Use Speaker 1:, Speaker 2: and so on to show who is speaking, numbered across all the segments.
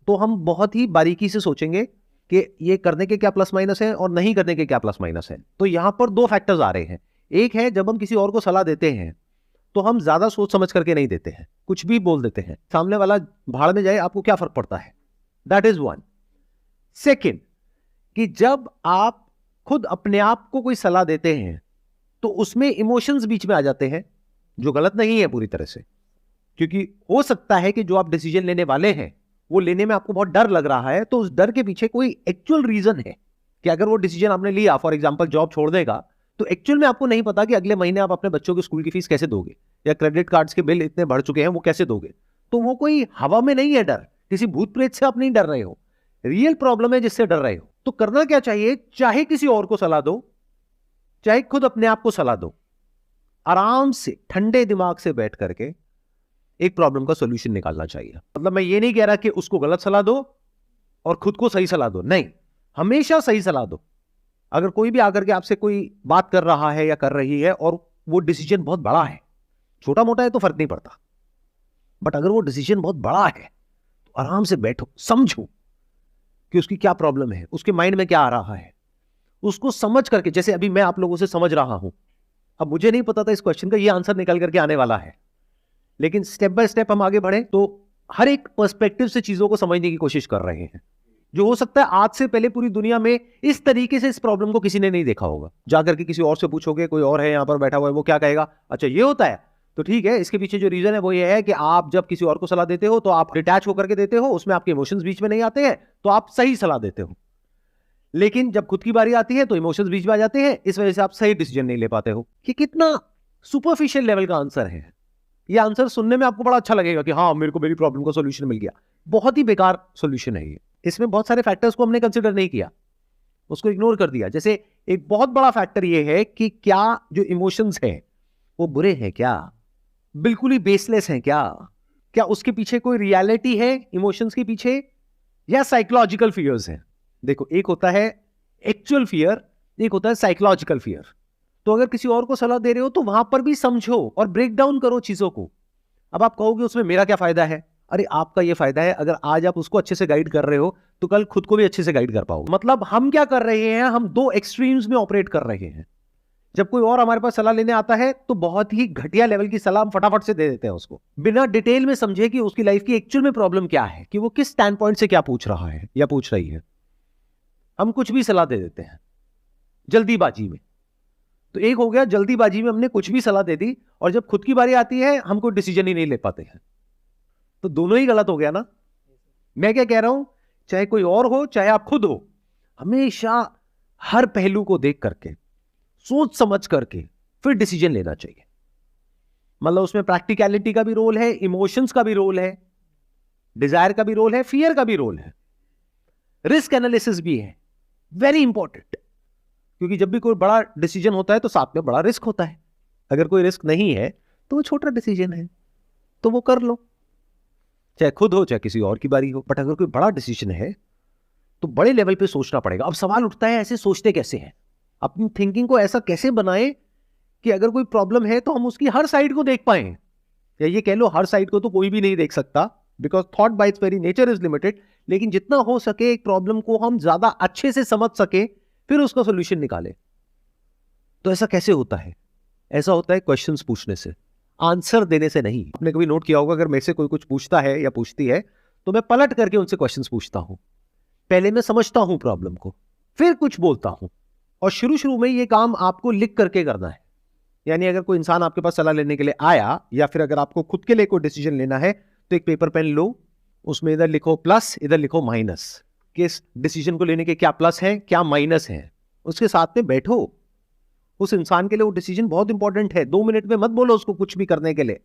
Speaker 1: तो हम बहुत ही बारीकी से सोचेंगे कि ये करने के क्या प्लस माइनस है और नहीं करने के क्या प्लस माइनस है। तो यहां पर दो फैक्टर्स आ रहे हैं। एक है जब हम किसी और को सलाह देते हैं तो हम ज्यादा सोच समझ करके नहीं देते हैं, कुछ भी बोल देते हैं, सामने वाला भाड़ में जाए, आपको क्या फर्क पड़ता है। That is one. सेकेंड, कि जब आप खुद अपने आप को कोई सलाह देते हैं तो उसमें इमोशंस बीच में आ जाते हैं, जो गलत नहीं है पूरी तरह से, क्योंकि हो सकता है कि जो आप डिसीजन लेने वाले हैं वो लेने में आपको बहुत डर लग रहा है, तो उस डर के पीछे कोई एक्चुअल रीजन है कि अगर वो डिसीजन आपने लिया, फॉर एग्जांपल जॉब छोड़ देगा, तो एक्चुअल में आपको नहीं पता कि अगले महीने आप अपने बच्चों की स्कूल की फीस कैसे दोगे, या क्रेडिट कार्ड्स के बिल इतने बढ़ चुके हैं वो कैसे दोगे। तो वो कोई हवा में नहीं है डर, किसी भूत प्रेत से आप नहीं डर रहे हो, रियल प्रॉब्लम है जिससे डर रहे हो। तो करना क्या चाहिए, चाहे किसी और को सलाह दो, चाहे खुद अपने आप को सलाह दो, आराम से ठंडे दिमाग से बैठ करके एक प्रॉब्लम का सॉल्यूशन निकालना चाहिए। मतलब मैं ये नहीं कह रहा कि उसको गलत सलाह दो और खुद को सही सलाह दो, नहीं, हमेशा सही सलाह दो। अगर कोई भी आकर के आपसे कोई बात कर रहा है या कर रही है और वो डिसीजन बहुत बड़ा है, छोटा मोटा है तो फर्क नहीं पड़ता, बट अगर वो डिसीजन बहुत बड़ा है तो आराम से बैठो, समझो कि उसकी क्या प्रॉब्लम है, उसके माइंड में क्या आ रहा है, उसको समझ करके। जैसे अभी मैं आप लोगों से समझ रहा हूं, अब मुझे नहीं पता था इस क्वेश्चन का ये आंसर निकल करके आने वाला है, लेकिन स्टेप बाय स्टेप हम आगे बढ़े तो हर एक पर्सपेक्टिव से चीजों को समझने की कोशिश कर रहे हैं, जो हो सकता है आज से पहले पूरी दुनिया में इस तरीके से इस प्रॉब्लम को किसी ने नहीं देखा होगा। जाकर के किसी और से पूछोगे, कोई और है यहां पर बैठा हुआ है, वो क्या कहेगा, अच्छा ये होता है, तो ठीक है। इसके पीछे जो रीजन है वो ये है कि आप जब किसी और को सलाह देते हो तो आप डिटैच होकर के देते हो, उसमें आपके इमोशंस बीच में नहीं आते हैं, तो आप सही सलाह देते हो। लेकिन जब खुद की बारी आती है तो इमोशंस बीच में आ जाते हैं, इस वजह से आप सही डिसीजन नहीं ले पाते हो। कि कितना सुपरफिशियल लेवल का आंसर है ये। आंसर सुनने में आपको बड़ा अच्छा लगेगा कि हाँ मेरे को मेरी प्रॉब्लम का सॉल्यूशन मिल गया, बहुत ही बेकार सॉल्यूशन है ये। इसमें बहुत सारे फैक्टर्स को हमने कंसिडर नहीं किया, उसको इग्नोर कर दिया। जैसे एक बहुत बड़ा फैक्टर ये है कि क्या जो इमोशंस हैं वो बुरे हैं, क्या बिल्कुल ही बेसलेस हैं, क्या उसके पीछे कोई रियलिटी है इमोशंस के पीछे, या साइकोलॉजिकल फियर्स हैं। देखो, एक होता है एक्चुअल फियर, एक होता है साइकोलॉजिकल फियर। तो अगर किसी और को सलाह दे रहे हो तो वहां पर भी समझो और ब्रेक डाउन करो चीजों को। अब आप कहोगे उसमें मेरा क्या फायदा है, अरे आपका ये फायदा है, अगर आज आप उसको अच्छे से गाइड कर रहे हो तो कल खुद को भी अच्छे से गाइड कर पाओगे। मतलब हम क्या कर रहे हैं, हम दो एक्सट्रीम्स में ऑपरेट कर रहे हैं। जब कोई और हमारे पास सलाह लेने आता है तो बहुत ही घटिया लेवल की सलाह हम फटाफट से दे देते हैं उसको, बिना डिटेल में समझे कि उसकी लाइफ की एक्चुअल में प्रॉब्लम क्या है, कि वो किस स्टैंड पॉइंट से क्या पूछ रहा है या पूछ रही है। हम कुछ भी सलाह दे देते हैं जल्दीबाजी में। तो एक हो गया, जल्दीबाजी में हमने कुछ भी सलाह दे दी, और जब खुद की बारी आती है हम कोई डिसीजन ही नहीं ले पाते हैं। तो दोनों ही गलत हो गया ना। मैं क्या कह रहा हूं, चाहे कोई और हो चाहे आप खुद हो, हमेशा हर पहलू को देख करके, सोच समझ करके फिर डिसीजन लेना चाहिए। मतलब उसमें प्रैक्टिकलिटी का भी रोल है, इमोशंस का भी रोल है, डिजायर का भी रोल है, फियर का भी रोल है, रिस्क एनालिसिस भी है, वेरी इंपॉर्टेंट। क्योंकि जब भी कोई बड़ा डिसीजन होता है तो साथ में बड़ा रिस्क होता है। अगर कोई रिस्क नहीं है तो वो छोटा डिसीजन है, तो वो कर लो, चाहे खुद हो चाहे किसी और की बारी हो। बट अगर कोई बड़ा डिसीजन है तो बड़े लेवल पे सोचना पड़ेगा। अब सवाल उठता है, ऐसे सोचते कैसे हैं, अपनी थिंकिंग को ऐसा कैसे बनाएं कि अगर कोई प्रॉब्लम है तो हम उसकी हर साइड को देख पाए, या ये कह लो हर साइड को तो कोई भी नहीं देख सकता, because thought bye it's very nature is limited. लेकिन जितना हो सके एक प्रॉब्लम को हम ज्यादा अच्छे से समझ सके, फिर उसका सोल्यूशन निकाले। तो ऐसा कैसे होता है, ऐसा होता है क्वेश्चंस पूछने से, आंसर देने से नहीं। आपने कभी नोट किया होगा, अगर मेरे से कोई कुछ पूछता है या पूछती है तो मैं पलट करके उनसे क्वेश्चंस पूछता हूं। पहले मैं समझता हूं प्रॉब्लम को, फिर कुछ बोलता हूं। और शुरू शुरू में ये काम आपको लिख करके करना है। यानी अगर कोई इंसान आपके पास सलाह लेने के लिए आया, या फिर अगर आपको खुद के लिए कोई डिसीजन लेना है, तो एक पेपर पेन लो, उसमें इधर लिखो प्लस, इधर लिखो माइनस, कि इस डिसीजन को लेने के क्या प्लस है क्या माइनस है। उसके साथ में बैठो। उस इंसान के लिए वो डिसीजन बहुत इंपॉर्टेंट है। 2 मिनट में मत बोलो उसको कुछ भी करने के लिए,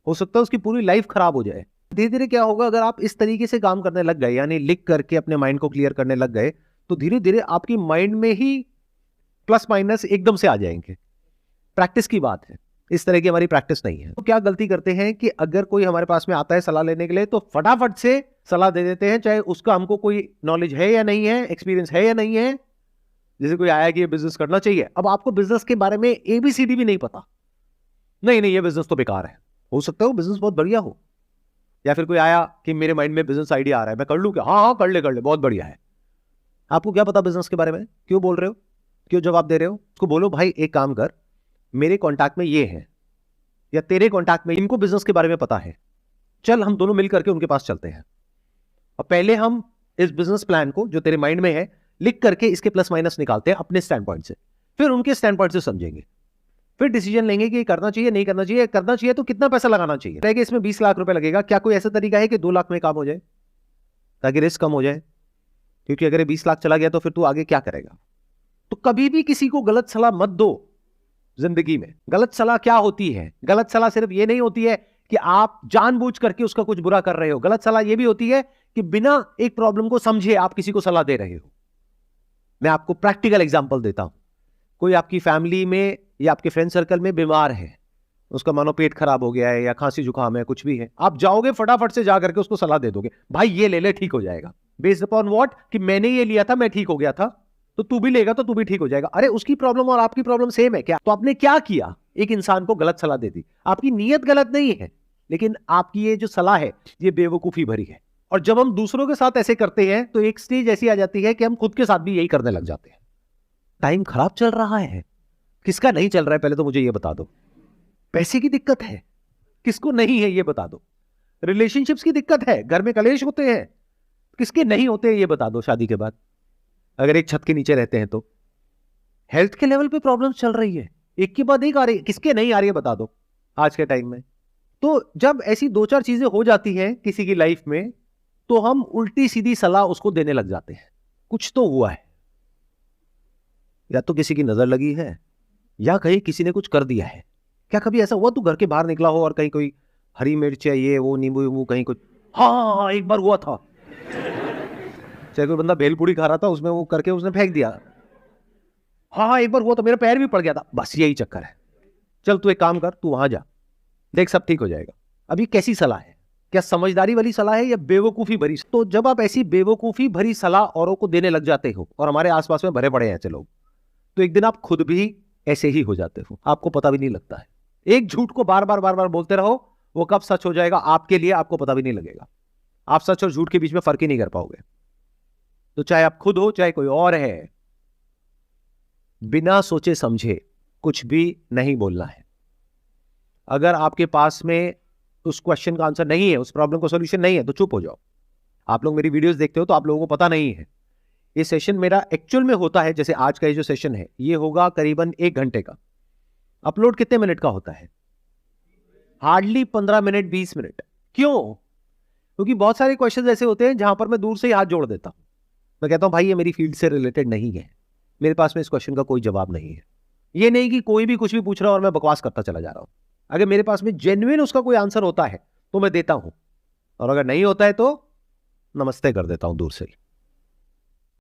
Speaker 1: हो सकता है उसकी पूरी लाइफ खराब हो जाए। धीरे धीरे क्या होगा, अगर आप इस तरीके से काम करने लग गए, यानी लिख करके अपने माइंड को क्लियर करने लग गए, तो धीरे धीरे आपकी माइंड में ही प्लस माइनस एकदम से आ जाएंगे। प्रैक्टिस की बात है, इस तरह की हमारी प्रैक्टिस नहीं है। तो क्या गलती करते हैं कि अगर कोई हमारे पास में आता है सलाह लेने के लिए तो फटाफट से सलाह दे देते हैं, चाहे उसका हमको कोई नॉलेज है या नहीं है, एक्सपीरियंस है या नहीं है। जैसे कोई आया कि ये बिजनेस करना चाहिए, अब आपको बिजनेस के बारे में ABCD भी नहीं पता, नहीं नहीं ये बिजनेस तो बेकार है। हो सकता है वो बिजनेस बहुत बढ़िया हो, या फिर कोई आया कि मेरे माइंड में बिजनेस आइडिया आ रहा है, मैं कर लूं क्या? हाँ हाँ कर ले, बहुत बढ़िया है। आपको क्या पता बिजनेस के बारे में? क्यों बोल रहे हो, क्यों जवाब दे रहे हो? उसको बोलो भाई एक काम कर, मेरे कॉन्टैक्ट में ये है, या तेरे कॉन्टैक्ट में इनको बिजनेस के बारे में पता है, चल हम दोनों मिल करके उनके पास चलते हैं, और पहले हम इस बिजनेस प्लान को जो तेरे माइंड में है लिख करके इसके प्लस माइनस निकालते हैं अपने स्टैंड पॉइंट से, फिर उनके स्टैंड पॉइंट से समझेंगे, फिर डिसीजन लेंगे कि करना चाहिए नहीं करना चाहिए, करना चाहिए तो कितना पैसा लगाना चाहिए, रहेगा इसमें 20 लाख रुपए लगेगा, क्या कोई ऐसा तरीका है कि 2 लाख में काम हो जाए, ताकि रिस्क कम हो जाए? क्योंकि अगर 20 लाख चला गया तो फिर तू आगे क्या करेगा? तो कभी भी किसी को गलत सलाह मत दो। जिंदगी में गलत सलाह क्या होती है? गलत सलाह सिर्फ ये नहीं होती है कि आप जानबूझ करके उसका कुछ बुरा कर रहे हो, गलत सलाह यह भी होती है कि बिना एक प्रॉब्लम को समझे आप किसी को सलाह दे रहे हो। मैं आपको प्रैक्टिकल एग्जांपल देता हूं। कोई आपकी फैमिली में या आपके फ्रेंड सर्कल में बीमार है, उसका मानो पेट खराब हो गया है या खांसी जुकाम है, कुछ भी है, आप जाओगे फटाफट से जाकर के उसको सलाह दे दोगे, भाई ये ले ले ठीक हो जाएगा। Based upon what? कि मैंने ये लिया था, मैं ठीक हो गया था, तो तू भी लेगा तो तू भी ठीक हो जाएगा। अरे उसकी प्रॉब्लम और आपकी प्रॉब्लम सेम है क्या? तो आपने क्या किया? एक इंसान को गलत सलाह दे दी। आपकी नीयत गलत नहीं है, लेकिन आपकी ये जो सलाह है ये बेवकूफी भरी है। और जब हम दूसरों के साथ ऐसे करते हैं तो एक स्टेज ऐसी आ जाती है कि हम खुद के साथ भी यही करने लग जाते हैं। टाइम खराब चल रहा है, किसका नहीं चल रहा है पहले तो मुझे ये बता दो। पैसे की दिक्कत है, किसको नहीं है ये बता दो। रिलेशनशिप्स की दिक्कत है, घर में कलेश होते हैं, किसके नहीं होते हैं ये बता दो। शादी के बाद अगर एक छत के नीचे रहते हैं तो हेल्थ के लेवल पे प्रॉब्लम चल रही है, एक के बाद एक आ रही है, किसके नहीं आ रही है बता दो आज के टाइम में। तो जब ऐसी 2-4 चीजें हो जाती हैं किसी की लाइफ में तो हम उल्टी सीधी सलाह उसको देने लग जाते हैं। कुछ तो हुआ है, या तो किसी की नजर लगी है या कहीं किसी ने कुछ कर दिया है। क्या कभी ऐसा हुआ तू घर के बाहर निकला हो और कहीं कोई हरी मिर्च है ये वो नींबू वींबू कहीं कुछ? हाँ एक बार हुआ था, चाहे कोई बंदा भेलपूरी खा रहा था उसमें वो करके उसने फेंक दिया। हाँ एक बार हुआ तो मेरा पैर भी पड़ गया था। बस यही चक्कर है। चल तू एक काम कर, तू वहां जा, देख सब ठीक हो जाएगा। अभी कैसी सलाह है? क्या समझदारी वाली सलाह है या बेवकूफी भरी? तो जब आप ऐसी बेवकूफी भरी सलाह औरों को देने लग जाते हो, और हमारे आसपास में भरे पड़े हैं ऐसे लोग, तो एक दिन आप खुद भी ऐसे ही हो जाते हो, आपको पता भी नहीं लगता है। एक झूठ को बार बार बोलते रहो, वो कब सच हो जाएगा आपके लिए आपको पता भी नहीं लगेगा। आप सच और झूठ के बीच में फर्क ही नहीं कर पाओगे। तो चाहे आप खुद हो चाहे कोई और है, बिना सोचे समझे कुछ भी नहीं बोलना है। अगर आपके पास में उस क्वेश्चन का आंसर नहीं है, उस प्रॉब्लम का सॉल्यूशन नहीं है, तो चुप हो जाओ। आप लोग मेरी वीडियोस देखते हो तो आप लोगों को पता नहीं है, ये सेशन मेरा एक्चुअल में होता है, जैसे आज का ये जो सेशन है ये होगा करीबन 1 घंटे का। अपलोड कितने मिनट का होता है? Hardly 15 minute 20 minute. क्यों? क्योंकि बहुत सारे क्वेश्चंस ऐसे होते हैं जहां पर मैं दूर से ही हाथ जोड़ देता हूं। मैं कहता हूं भाई ये मेरी फील्ड से रिलेटेड नहीं है, मेरे पास में इस क्वेश्चन का कोई जवाब नहीं है। ये नहीं कि कोई भी कुछ भी पूछ रहा है और मैं बकवास करता चला जा रहा हूं। अगर मेरे पास में जेन्युइन उसका कोई आंसर होता है तो मैं देता हूं, और अगर नहीं होता है तो नमस्ते कर देता हूं दूर से ही।